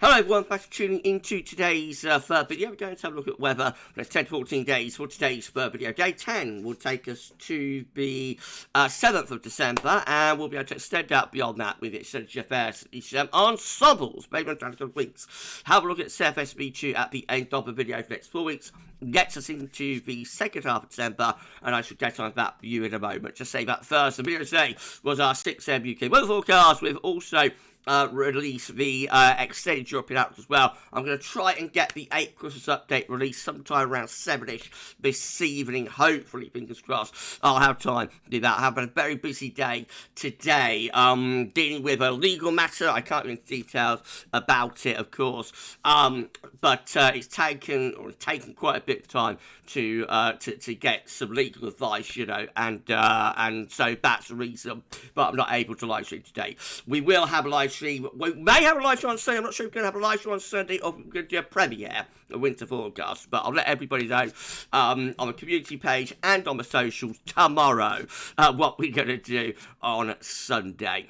Hello everyone, thanks for tuning into today's third video. We're going to have a look at weather for the next 10 to 14 days for today's third video. Day 10 will take us to the 7th of December, and we'll be able to extend out beyond that with its GFS and ECM ensembles, maybe on a couple of weeks. Have a look at CFS V2 at the end of the video for the next 4 weeks. Gets us into the second half of December, and I should get on that for you in a moment. Just say that first, the video today was our 6am UK weather forecast. We've also release the extended European outlook as well. I'm going to try and get the 8 Christmas update released sometime around 7ish this evening. Hopefully, fingers crossed, I'll have time to do that. I have a very busy day today, dealing with a legal matter. I can't go into details about it, of course, but it's taken quite a bit of time to get some legal advice, you know, and so that's the reason. But I'm not able to live stream today. We will have a live stream. We may have a live stream on Sunday. I'm not sure if we're going to have a live stream on Sunday or we're going to do a premiere, a winter forecast. But I'll let everybody know on the community page and on the socials tomorrow what we're going to do on Sunday.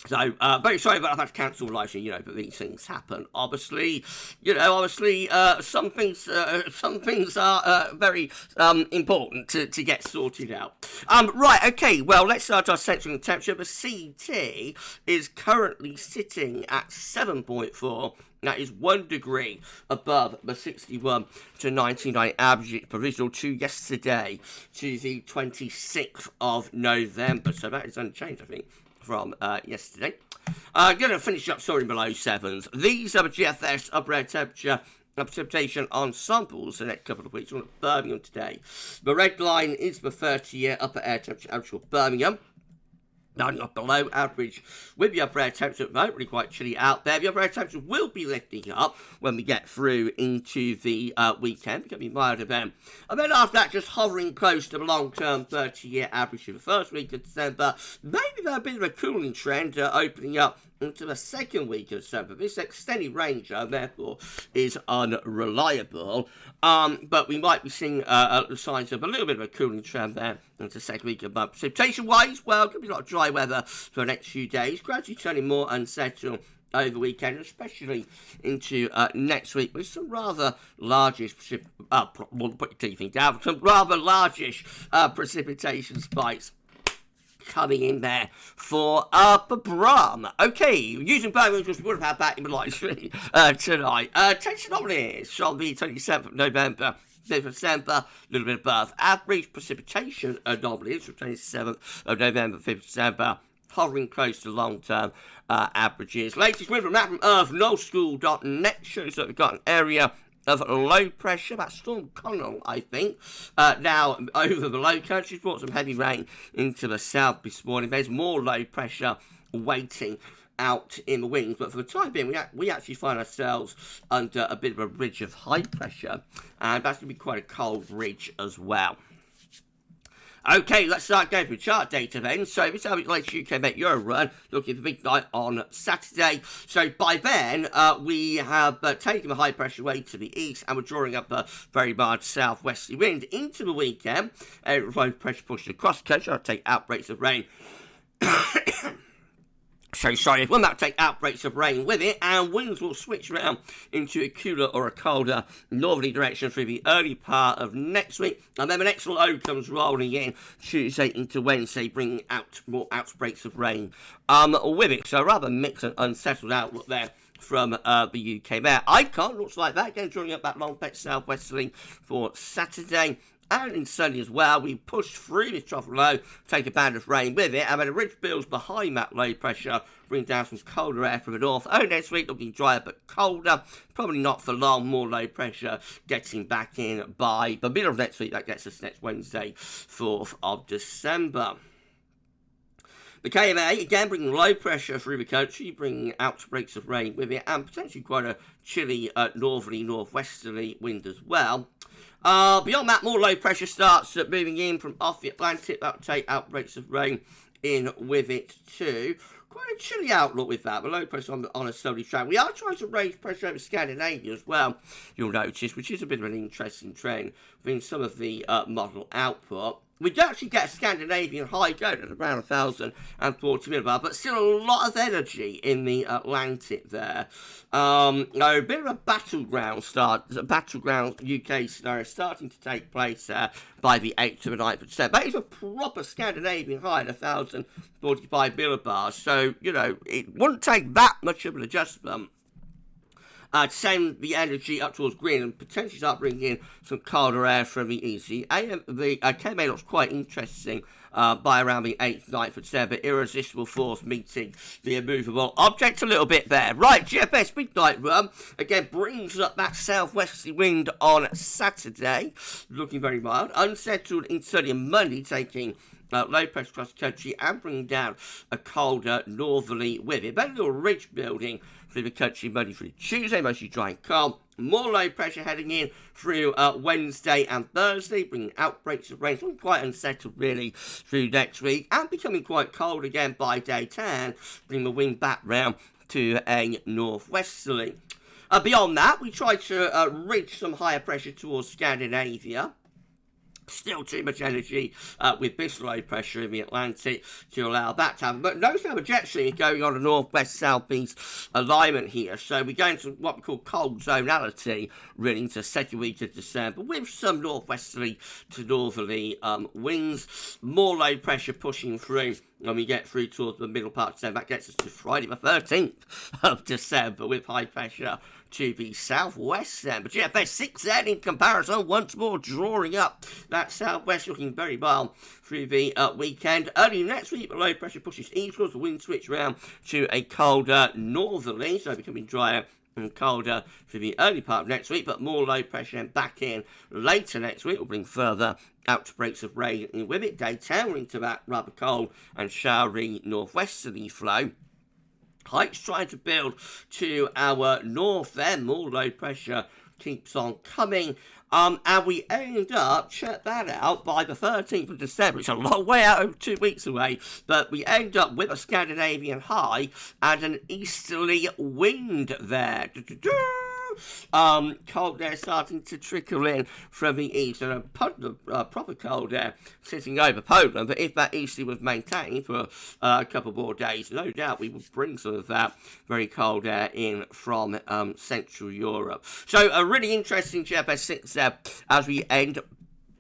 So, very sorry about I've had to cancel the live stream, you know, but these things happen. Obviously, some things are very important to get sorted out. Right, okay, well, let's start our section of temperature. The CT is currently sitting at 7.4. That is 1 degree above the 61 to 99 average provisional to yesterday, to the 26th of November. So that is unchanged, I think, from yesterday. Going to finish up soaring below 7s. These are the GFS upper air temperature and precipitation ensembles the next couple of weeks. We're at Birmingham today. The red line is the 30-year upper air temperature average for Birmingham. Down up below average with the upper air temperature at the moment, really quite chilly out there. The upper air temperature will be lifting up when we get through into the weekend. It's going to be milder then. And then after that, just hovering close to the long-term 30-year average for the first week of December. Maybe there's a bit of a cooling trend opening up into the second week of December. This extended range, therefore, is unreliable. But we might be seeing signs of a little bit of a cooling trend there into the second week of the month. Precipitation-wise, well, going to be a lot of dry weather for the next few days. Gradually turning more unsettled over the weekend, especially into next week, with some rather largish, put your teeth down, some rather largish precipitation spikes coming in there for Upper Brum. Okay, using Birmingham, which we would have had that in the live stream tonight. Tension anomalies from the 27th of November. 5th of December, a little bit above average. Precipitation anomalies from 27th of November, 5th of December, hovering close to long-term averages. Latest weather map from earthnullschool.net shows that we've got an area of low pressure, that's Storm Connell, I think, now over the low country. Brought some heavy rain into the south this morning. There's more low pressure waiting out in the wings, but for the time being, we actually find ourselves under a bit of a ridge of high pressure, and that's going to be quite a cold ridge as well. Okay, let's start going through chart data then. So this is how the latest UK Met Euro run, looking for midnight on Saturday. So by then, we have taken the high pressure way to the east, and we're drawing up a very mild southwesterly wind into the weekend. Low pressure pushed across the country. I'll take outbreaks of rain. So sorry, we'll not take outbreaks of rain with it, and winds will switch around into a cooler or a colder northerly direction through the early part of next week, and then the next low comes rolling in Tuesday into Wednesday, bringing out more outbreaks of rain with it. So a rather mixed and unsettled outlook there from the UK there. Icon looks like that, again drawing up that long patch southwesterly for Saturday. And in Sunday as well, we pushed through this trough low, take a band of rain with it, and then the ridge builds behind that low pressure, bring down some colder air from the north. Next week looking drier but colder, probably not for long, more low pressure getting back in by the middle of next week. That gets us next Wednesday, 4th of December. The KMA, again, bringing low pressure through the country, bringing outbreaks of rain with it, and potentially quite a chilly northerly, northwesterly wind as well. Beyond that, more low pressure starts moving in from off the Atlantic. That'll take outbreaks of rain in with it too. Quite a chilly outlook with that, but low pressure on a southerly track. We are trying to raise pressure over Scandinavia as well, you'll notice, which is a bit of an interesting trend within some of the model output. We do actually get a Scandinavian high going at around 1,040 millibars, but still a lot of energy in the Atlantic there. A bit of a battleground UK scenario starting to take place there by the 8th to the 9th of December. That is a proper Scandinavian high at 1,045 millibars, so, you know, it wouldn't take that much of an adjustment to send the energy up towards green and potentially start bringing in some colder air from the east. The KMA looks quite interesting by around the 8th, 9th of December. Irresistible force meeting the immovable object a little bit there. Right, GFS midnight run again brings up that southwesterly wind on Saturday, looking very mild. Unsettled in Sunday and Monday, taking low pressure across the country and bringing down a colder northerly with it. But a little ridge building through the country Monday through Tuesday, mostly dry and calm. More low pressure heading in through Wednesday and Thursday, bringing outbreaks of rain. It's quite unsettled really through next week and becoming quite cold again by day 10, bringing the wind back round to a northwesterly. Beyond that, we try to reach some higher pressure towards Scandinavia. Still too much energy with this low pressure in the Atlantic to allow that to happen. But no summer jet stream going on a northwest-southeast alignment here. So we go into what we call cold zonality, really into the second week of December, with some northwesterly to northerly winds. More low pressure pushing through when we get through towards the middle part of December. That gets us to Friday the 13th of December with high pressure to the southwest then. But GFS 6N in comparison, once more drawing up that southwest, looking very mild through the weekend. Early next week, the low pressure pushes eastwards, the wind switch round to a colder northerly, so becoming drier and colder for the early part of next week, but more low pressure and back in later next week will bring further outbreaks of rain in with it. Day 10 into that rather cold and showery northwesterly flow. Heights trying to build to our north then, more low pressure keeps on coming. And we end up, check that out, by the 13th of December. It's a long way out, over 2 weeks away, but we end up with a Scandinavian high and an easterly wind there. Cold air starting to trickle in from the east, and a proper cold air sitting over Poland. But if that easterly was maintained for a couple more days, no doubt we would bring some of that very cold air in from Central Europe. So a really interesting GFS 6 there as we end.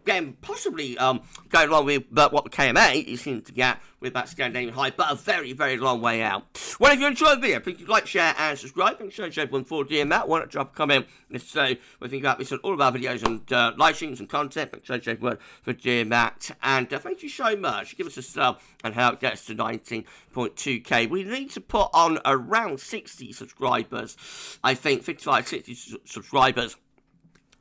Again, possibly going along with what the KMA is seeming to get with that Scandinavian high, but a very, very long way out. Well, if you enjoyed the video, please like, share, and subscribe. Thanks so much everyone for doing that. Why not drop a comment and say what you think about this and all of our videos and live streams and content. Thanks so much everyone for doing that. And thank you so much. Give us a sub and how it gets to 19.2k. We need to put on around 60 subscribers. I think 55, 60 subscribers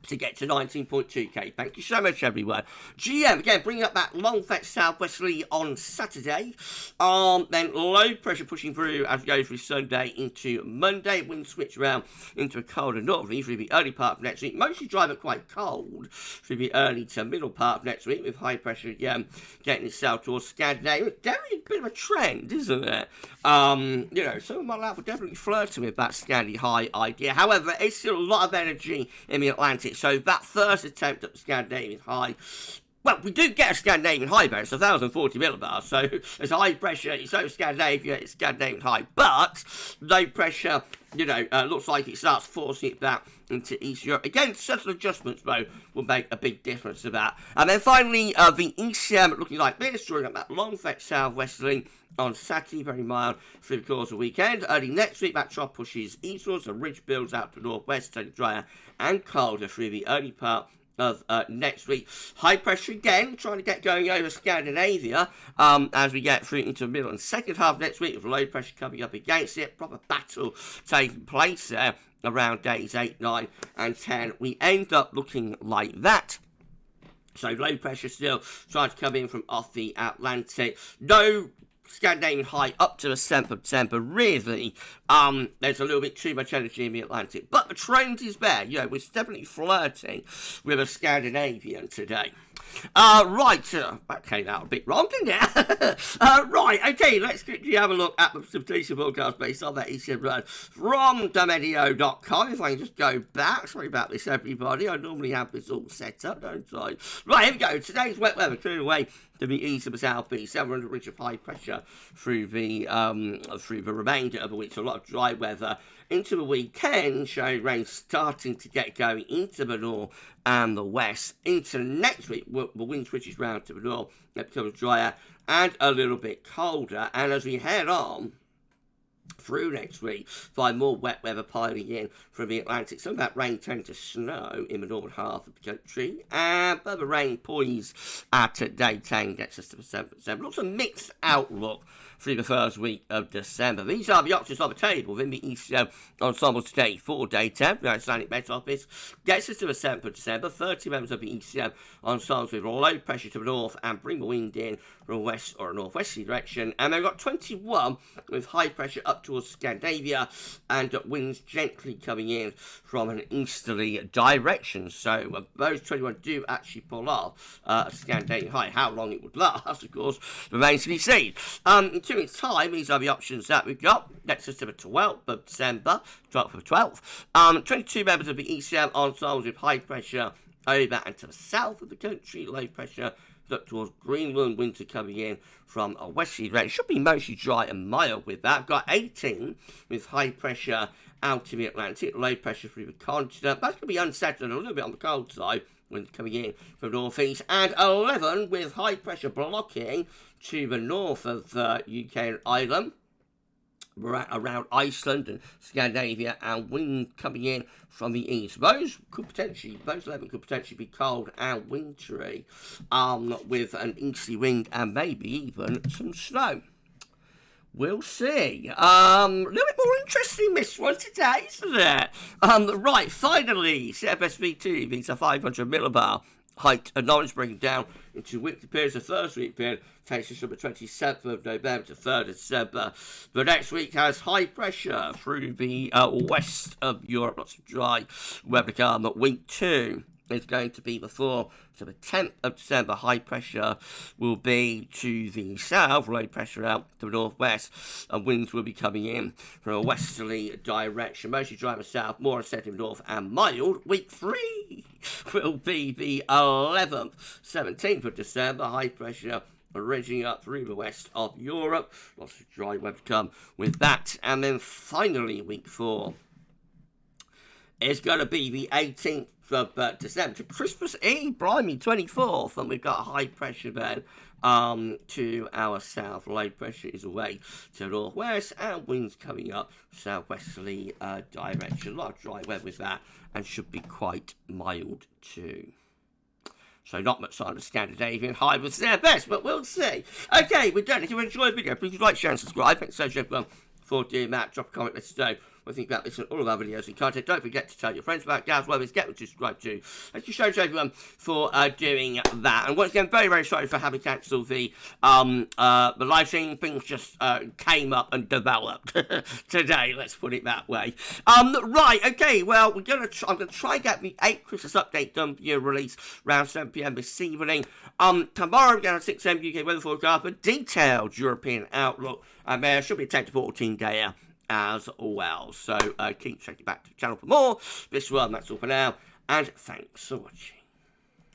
to get to 19.2k. Thank you so much, everyone. GM, again, bringing up that long fetch southwesterly on Saturday. Then low pressure pushing through as we go through Sunday into Monday. Wind switch around into a colder northerly through the early part of next week. Mostly dry but quite cold through the early to middle part of next week with high pressure again getting itself towards Scandinavia. Definitely a bit of a trend, isn't it? You know, some of my lab were definitely flirting with that Scandi high idea. However, it's still a lot of energy in the Atlantic. So that first attempt at the Scandinavian high, well, we do get a Scandinavian high there. It's 1,040 millibars. So there's high pressure. It's over Scandinavia. It's Scandinavian high. But low pressure, you know, looks like it starts forcing it back into East Europe. Again, subtle adjustments, though, will make a big difference to that. And then finally, the ECM looking like this, drawing up that long fetch southwesterly on Saturday, very mild through the course of the weekend. Early next week, that trough pushes eastwards, the ridge builds out to the northwest, turning drier and colder through the early part of next week. High pressure again, trying to get going over Scandinavia as we get through into the middle and second half next week with low pressure coming up against it. Proper battle taking place there around days 8, 9 and 10. We end up looking like that. So low pressure still trying to come in from off the Atlantic. No Scandinavian high up to the 7th of December, really, there's a little bit too much energy in the Atlantic. But the trend is there. You know, we're definitely flirting with a Scandinavian today. That came out a bit wrong, didn't it? Right, okay, let's quickly have a look at the precipitation forecast based on that ECM run from domedio.com. If I can just go back, sorry about this, everybody. I normally have this all set up, don't I? Right, here we go. Today's wet weather clearing away to the east of the southeast, 700 reach of high pressure through the remainder of the week. So a lot of dry weather into the weekend, showing rain starting to get going into the north and the west. Into next week, the wind switches round to the north. It becomes drier and a little bit colder. And as we head on through next week, find more wet weather piling in from the Atlantic. Some of that rain tends to snow in the northern half of the country, and further rain poised at day 10 gets us to the 7%. Looks a mixed outlook through the first week of December. These are the options on the table within the ECM ensemble today for day 10. The Icelandic Met Office gets us to the 7th of December. 30 members of the ECM ensembles with low pressure to the north and bring the wind in from a west or a northwesterly direction. And they've got 21 with high pressure up towards Scandinavia and winds gently coming in from an easterly direction. So those 21 do actually pull off a Scandinavian High. How long it would last, of course, remains to be seen. In 2 weeks' time, these are the options that we've got. Next us to the 12th of December, 12th of 12th. 22 members of the ECM ensembles with high pressure over and to the south of the country, low pressure up towards Greenland, winter coming in from a westerly direction. Should be mostly dry and mild with that. I've got 18 with high pressure out in the Atlantic, low pressure through the continent. That's going to be unsettled a little bit on the cold side, wind coming in from northeast, and 11 with high pressure blocking to the north of UK and Ireland, around Iceland and Scandinavia, and wind coming in from the east. Those 11 could potentially be cold and wintry, with an easterly wind and maybe even some snow. We'll see. A little bit more interesting this one today, isn't it? Right, finally, CFS V2, these are 500 millibar height and knowledge, bringing down into weekly periods. The first week period takes us from the 27th of November to 3rd of December. The next week has high pressure through the west of Europe, lots of dry weather calm. But week 2 is going to be before, so the 10th of December, high pressure will be to the south, low pressure out to the northwest, and winds will be coming in from a westerly direction, mostly dry in the south, more unsettled north and mild. Week 3 will be the 11th, 17th of December, high pressure raging up through the west of Europe, lots of dry weather come with that. And then finally, week 4 is going to be the 18th of December to Christmas Eve, blimey, 24th, and we've got high pressure then to our south. Low pressure is away to the northwest, and winds coming up southwesterly direction. A lot of dry weather with that, and should be quite mild too. So not much on the Scandinavian High with CFS, but we'll see. Okay, we're done. If you enjoyed the video, please like, share and subscribe. Thanks so much everyone for doing that. Drop a comment, let us know what you think about this and all of our videos and content. Don't forget to tell your friends about GavsWeatherVids. Get them to subscribe to. Thank you so much everyone for doing that. And once again, very, very sorry for having cancelled the live stream. Things just came up and developed today, let's put it that way. Right, okay, well, I'm going to try and get the 8th Christmas update done for your release around 7 p.m. this evening. Tomorrow, we're going to 6 a.m. UK weather forecast, a detailed European outlook. There should be a 10 to 14 day as well. So keep checking back to the channel for more. This one, that's all for now, and thanks for watching.